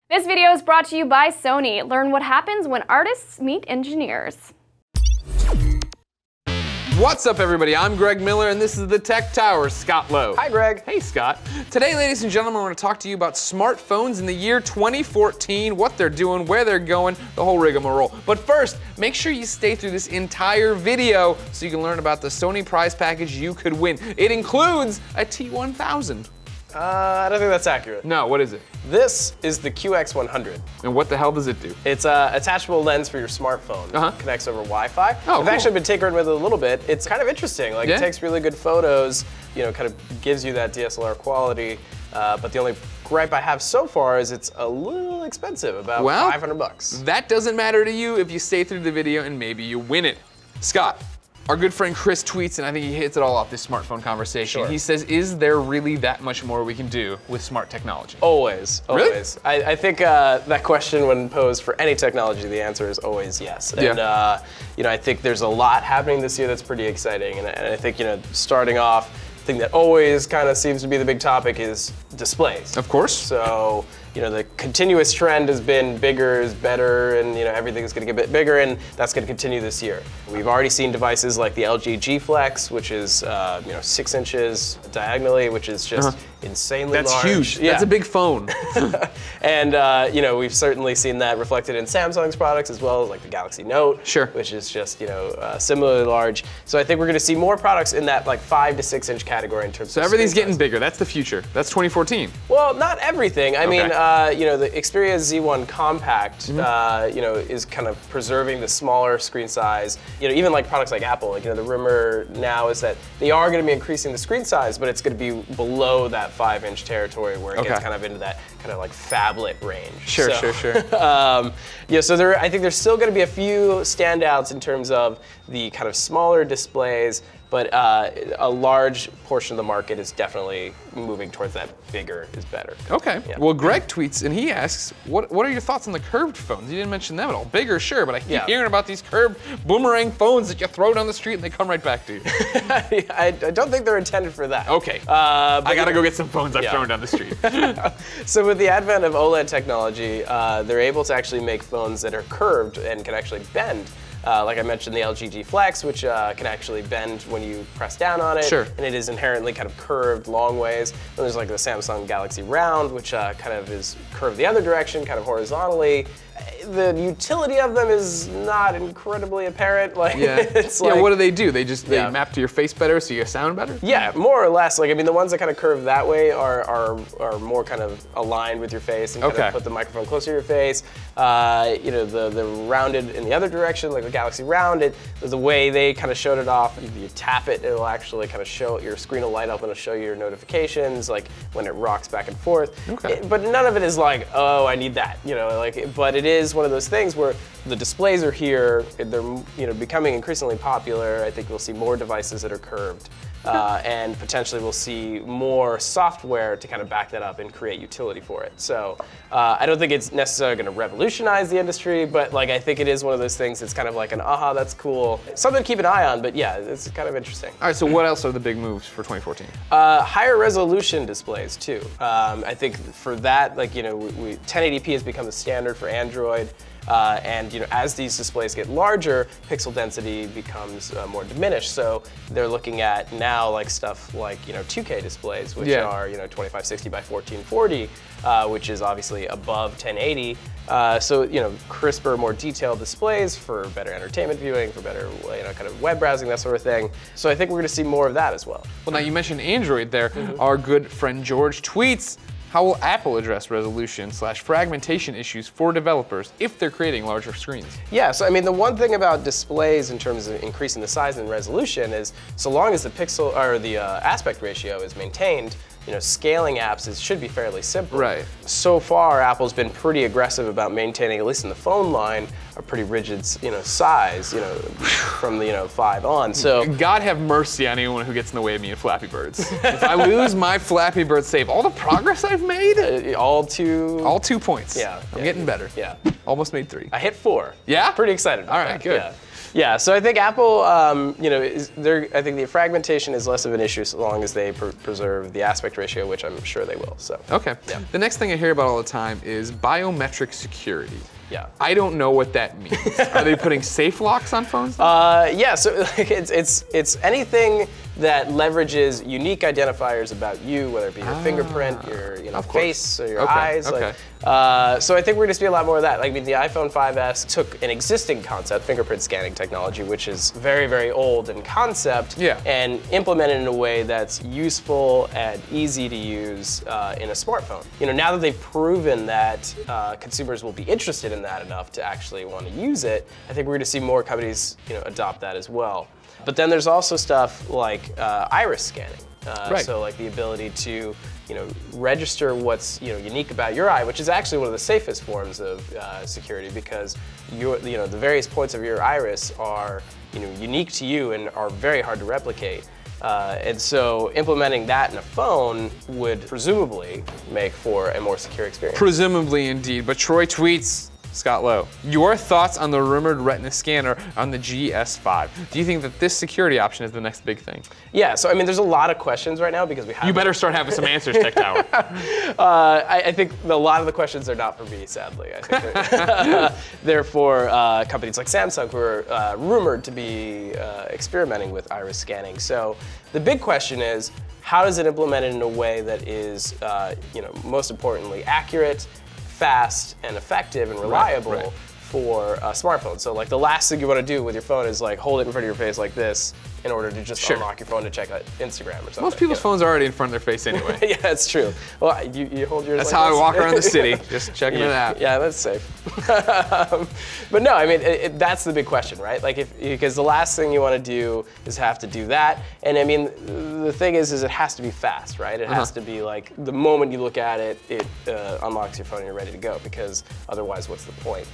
This video is brought to you by Sony. Learn what happens when artists meet engineers. What's up, everybody? I'm Greg Miller, and this is the Tech Tower. Scott Lowe. Hi, Greg. Hey, Scott. Today, ladies and gentlemen, I want to talk to you about smartphones in the year 2014, what they're doing, where they're going, the whole rigmarole. But first, make sure you stay through this entire video so you can learn about the Sony prize package you could win. It includes a T1000. I don't think that's accurate. No, what is it? This is the QX100. And what the hell does it do? It's an attachable lens for your smartphone. Connects over Wi-Fi. Oh, I've cool. actually been tinkering with it a little bit. It's kind of interesting. Like, Yeah. it takes really good photos, you know, kind of gives you that DSLR quality. But the only gripe I have so far is it's a little expensive, about $500. That doesn't matter to you if you stay through the video and maybe you win it. Scott, our good friend Chris tweets, and I think he hits it all off this smartphone conversation. Sure. He says, is there really that much more we can do with smart technology? Always, Really? always. I think that question, when posed for any technology, the answer is always yes. And you know, I think there's a lot happening this year that's pretty exciting. And I think, you know, starting off, the thing that always kind of seems to be the big topic is displays. Of course. So, you know, the continuous trend has been bigger is better, and, you know, everything's going to get a bit bigger, and that's going to continue this year. We've already seen devices like the LG G Flex, which is, you know, 6 inches diagonally, which is just insanely large. That's huge. Yeah. That's a big phone. And, you know, we've certainly seen that reflected in Samsung's products as well, like the Galaxy Note, which is just, you know, similarly large. So I think we're going to see more products in that, like, 5 to 6 inch category in terms of Everything's screen getting size. bigger. That's the future. That's 2014. Well, not everything. I mean, you know, the Xperia Z1 Compact, you know, is kind of preserving the smaller screen size. You know, even like products like Apple, like, you know, the rumor now is that they are going to be increasing the screen size, but it's going to be below that 5-inch territory where it gets kind of into that kind of like phablet range. Sure. Yeah, so I think there's still going to be a few standouts in terms of the kind of smaller displays, but a large portion of the market is definitely moving towards that bigger is better. Okay. Yeah. Well, Greg tweets, and he asks, what are your thoughts on the curved phones? You didn't mention them at all. Bigger, sure, but I keep hearing about these curved boomerang phones that you throw down the street and they come right back to you. I don't think they're intended for that. Okay. I gotta go get some phones I've thrown down the street. So with the advent of OLED technology, they're able to actually make phones that are curved and can actually bend. Like I mentioned, the LG G Flex, which can actually bend when you press down on it, and it is inherently kind of curved long ways. Then there's like the Samsung Galaxy Round, which kind of is curved the other direction, kind of horizontally. The utility of them is not incredibly apparent. Like, it's like, what do? They just map to your face better so you sound better? Yeah, more or less. Like, I mean, the ones that kind of curve that way are more kind of aligned with your face and kind of put the microphone closer to your face. You know, the rounded in the other direction, like the Galaxy Round, the way they kind of showed it off, if you tap it, it'll actually kind of show, your screen will light up and it'll show you your notifications, like when it rocks back and forth. But none of it is like, oh, I need that, you know, like, but it is one of those things where the displays are here, they're, you know, becoming increasingly popular. I think we'll see more devices that are curved. And potentially we'll see more software to kind of back that up and create utility for it. So I don't think it's necessarily going to revolutionize the industry, but like, I think it is one of those things that's kind of like an aha, that's cool. Something to keep an eye on, but yeah, it's kind of interesting. All right, so what else are the big moves for 2014? Higher resolution displays too. I think for that, like, you know, 1080p has become the standard for Android. And, you know, as these displays get larger, pixel density becomes more diminished. So they're looking at now like stuff like, you know, 2K displays, which are, you know, 2560 by 1440, which is obviously above 1080. So, you know, crisper, more detailed displays for better entertainment viewing, for better, you know, kind of web browsing, that sort of thing. So I think we're going to see more of that as well. Well, now you mentioned Android there. Our good friend George tweets, how will Apple address resolution/fragmentation issues for developers if they're creating larger screens? Yeah, so I mean, the one thing about displays in terms of increasing the size and resolution is, so long as the pixel or the aspect ratio is maintained, you know, scaling apps should be fairly simple. Right. So far, Apple's been pretty aggressive about maintaining, at least in the phone line, a pretty rigid, you know, size, you know, from the, you know, 5 on. So God have mercy on anyone who gets in the way of me and Flappy Birds. If I lose my Flappy Bird save, all the progress I've made, all 2 points. Yeah, I'm getting better. Yeah. Almost made 3. I hit 4. Yeah? Pretty excited about All right, that. good. Yeah. Yeah, so I think Apple, you know, I think the fragmentation is less of an issue so long as they preserve the aspect ratio, which I'm sure they will. So. Okay. Yeah. The next thing I hear about all the time is biometric security. Yeah. I don't know what that means. Are they putting safe locks on phones? Yeah, so it's anything that leverages unique identifiers about you, whether it be your fingerprint, your face, or your eyes. Okay. So I think we're going to see a lot more of that. Like, I mean, the iPhone 5S took an existing concept, fingerprint scanning technology, which is very, very old in concept, and implemented in a way that's useful and easy to use in a smartphone. You know, now that they've proven that consumers will be interested in that enough to actually want to use it, I think we're going to see more companies, you know, adopt that as well. But then there's also stuff like iris scanning. So like the ability to, you know, register what's, you know, unique about your eye, which is actually one of the safest forms of security, because the various points of your iris are, you know, unique to you and are very hard to replicate. And so implementing that in a phone would presumably make for a more secure experience. Presumably indeed, but Troy tweets, Scott Lowe, your thoughts on the rumored retina scanner on the GS5. Do you think that this security option is the next big thing? Yeah, so I mean, there's a lot of questions right now because we have. You better start having some answers, Tech Tower. I think a lot of the questions are not for me, sadly. I think they're for companies like Samsung, who are rumored to be experimenting with iris scanning. So the big question is, how does it implement it in a way that is, you know, most importantly, accurate, fast, and effective and reliable for a smartphone? So like the last thing you want to do with your phone is like hold it in front of your face like this in order to just unlock your phone to check out Instagram or something. Most people's phones are already in front of their face anyway. Yeah, that's true. Well, you hold yours. That's like how this. I walk around the city, just checking it out. Yeah, that's safe. But no, I mean, that's the big question, right? Like, because the last thing you want to do is have to do that. And I mean, the thing is it has to be fast, right? It has to be like the moment you look at it, it unlocks your phone and you're ready to go, because otherwise, what's the point?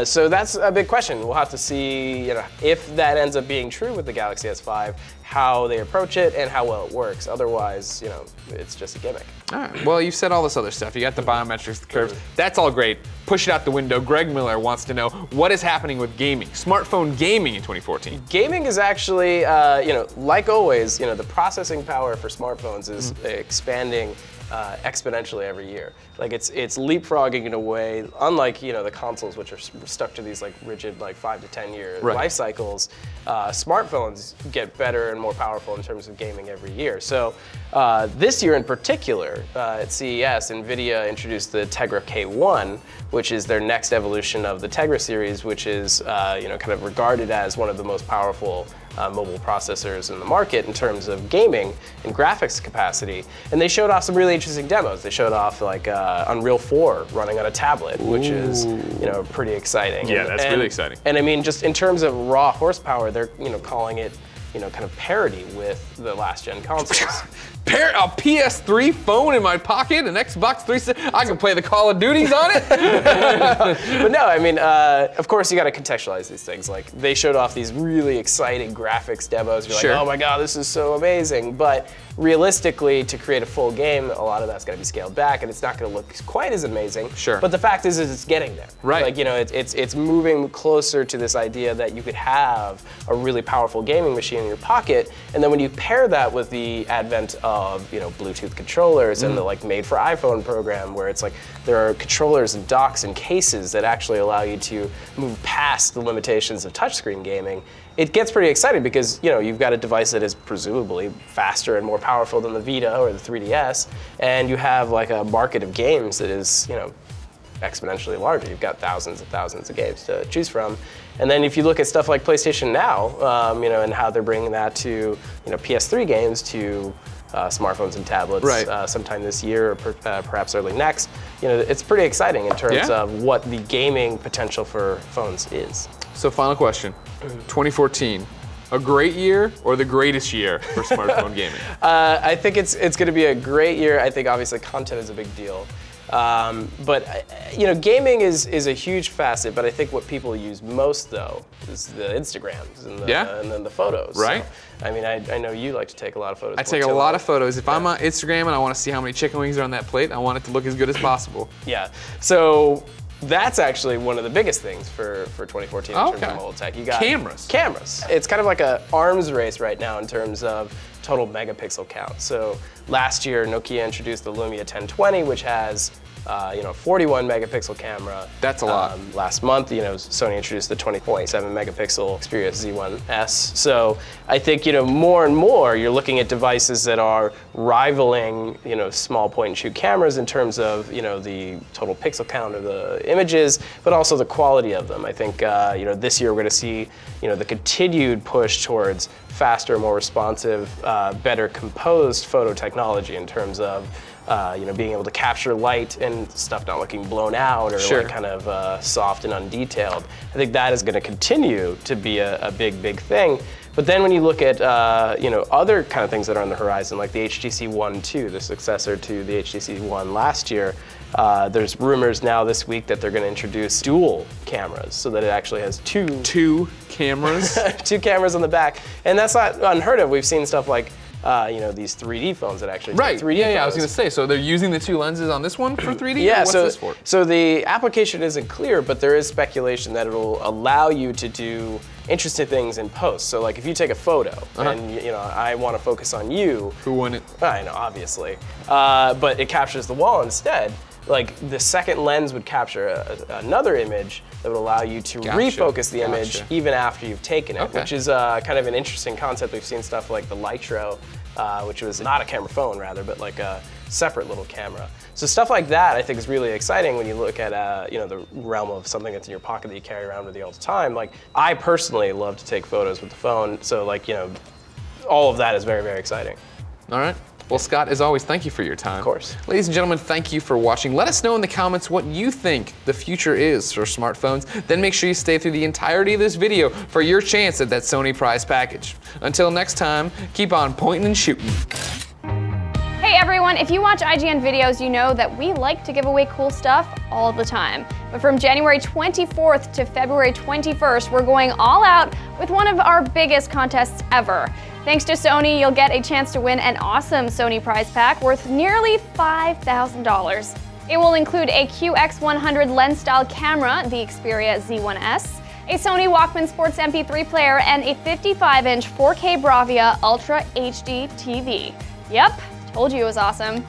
So that's a big question. We'll have to see, you know, if that ends up being true with the Galaxy S5, how they approach it and how well it works. Otherwise, you know, it's just a gimmick. All right. Well, you've said all this other stuff. You got the biometrics, the curves. That's all great. Push it out the window. Greg Miller wants to know what is happening with gaming, smartphone gaming in 2014. Gaming is actually, you know, like always, you know, the processing power for smartphones is expanding exponentially every year. Like it's leapfrogging in a way, unlike, you know, the consoles, which are stuck to these like rigid like 5 to 10 year life cycles. Smartphones get better and more powerful in terms of gaming every year. So this year in particular, at CES, NVIDIA introduced the Tegra K1, which is their next evolution of the Tegra series, which is you know, kind of regarded as one of the most powerful mobile processors in the market in terms of gaming and graphics capacity. And they showed off some really interesting demos. They showed off like Unreal 4 running on a tablet, which is, you know, pretty exciting. Yeah, that's really exciting. And I mean, just in terms of raw horsepower, they're, you know, calling it, you know, kind of parity with the last gen consoles. A PS3 phone in my pocket, an Xbox 360. I can play the Call of Duties on it. But no, I mean, of course you got to contextualize these things. Like, they showed off these really exciting graphics demos. You're like, oh my God, this is so amazing. But realistically, to create a full game, a lot of that's going to be scaled back, and it's not going to look quite as amazing. But the fact is it's getting there. Like, you know, it's moving closer to this idea that you could have a really powerful gaming machine in your pocket, and then when you pair that with the advent of, you know, Bluetooth controllers and the like made for iPhone program, where it's like there are controllers and docks and cases that actually allow you to move past the limitations of touchscreen gaming, it gets pretty exciting because, you know, you've got a device that is presumably faster and more powerful than the Vita or the 3DS, and you have like a market of games that is, you know, exponentially larger. You've got thousands and thousands of games to choose from. And then if you look at stuff like PlayStation Now, you know, and how they're bringing that to, you know, PS3 games to smartphones and tablets sometime this year or perhaps early next, you know, it's pretty exciting in terms of what the gaming potential for phones is. So final question, 2014, a great year or the greatest year for smartphone gaming? I think it's going to be a great year. I think obviously content is a big deal. But you know, gaming is a huge facet, but I think what people use most though is the Instagrams and, and then the photos. Right. So, I mean, I know you like to take a lot of photos. I take a lot of photos. If I'm on Instagram and I want to see how many chicken wings are on that plate, I want it to look as good as possible. Yeah. So That's actually one of the biggest things for 2014 in terms of mobile tech. You got cameras. Cameras. It's kind of like an arms race right now in terms of total megapixel count. So last year, Nokia introduced the Lumia 1020, which has 41 megapixel camera. That's a lot. Last month, Sony introduced the 20.7 megapixel Xperia Z1S. So I think, more and more you're looking at devices that are rivaling, small point and shoot cameras in terms of, the total pixel count of the images, but also the quality of them. I think, this year we're going to see, the continued push towards faster, more responsive, better composed photo technology in terms of being able to capture light and stuff not looking blown out or like kind of soft and undetailed. I think that is going to continue to be a big thing. But then when you look at other kind of things that are on the horizon, like the HTC One 2, the successor to the HTC One last year, there's rumors now this week that they're going to introduce dual cameras, so that it actually has two cameras, two cameras on the back, and that's not unheard of. We've seen stuff like these 3D phones that actually take 3D photos. I was going to say, so they're using the two lenses on this one for 3D? Yeah, or what's this for? So the application isn't clear, but there is speculation that it'll allow you to do interesting things in post. So like if you take a photo and I want to focus on you. Who wouldn't? I know, obviously. But it captures the wall instead. Like the second lens would capture another image that would allow you to refocus the image even after you've taken it, which is kind of an interesting concept. We've seen stuff like the Lytro, which was not a camera phone rather, but like a separate little camera. So stuff like that I think is really exciting when you look at the realm of something that's in your pocket that you carry around with you all the time. Like I personally love to take photos with the phone, so like all of that is very exciting. All right. Well, Scott, as always, thank you for your time. Of course. Ladies and gentlemen, thank you for watching. Let us know in the comments what you think the future is for smartphones. Then make sure you stay through the entirety of this video for your chance at that Sony prize package. Until next time, keep on pointing and shooting. Hey everyone, if you watch IGN videos, you know that we like to give away cool stuff all the time. But from January 24th to February 21st, we're going all out with one of our biggest contests ever. Thanks to Sony, you'll get a chance to win an awesome Sony prize pack worth nearly $5,000. It will include a QX100 lens-style camera, the Xperia Z1S, a Sony Walkman Sports MP3 player, and a 55-inch 4K Bravia Ultra HD TV. Yep, told you it was awesome.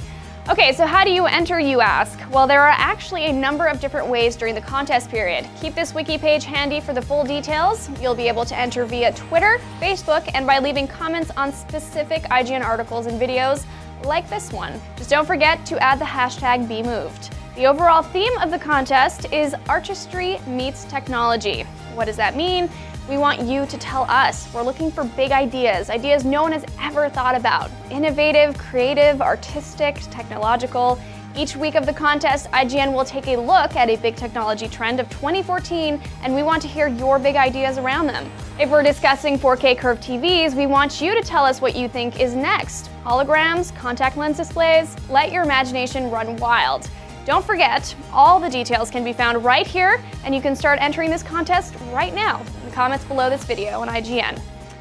Okay, so how do you enter, you ask? Well, there are actually a number of different ways during the contest period. Keep this wiki page handy for the full details. You'll be able to enter via Twitter, Facebook, and by leaving comments on specific IGN articles and videos like this one. Just don't forget to add the hashtag BeMoved. The overall theme of the contest is artistry meets technology. What does that mean? We want you to tell us. We're looking for big ideas, ideas no one has ever thought about. Innovative, creative, artistic, technological. Each week of the contest, IGN will take a look at a big technology trend of 2014, and we want to hear your big ideas around them. If we're discussing 4K curved TVs, we want you to tell us what you think is next. Holograms, contact lens displays, let your imagination run wild. Don't forget, all the details can be found right here, and you can start entering this contest right now in the comments below this video on IGN.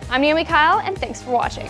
I'm Naomi Kyle, and thanks for watching.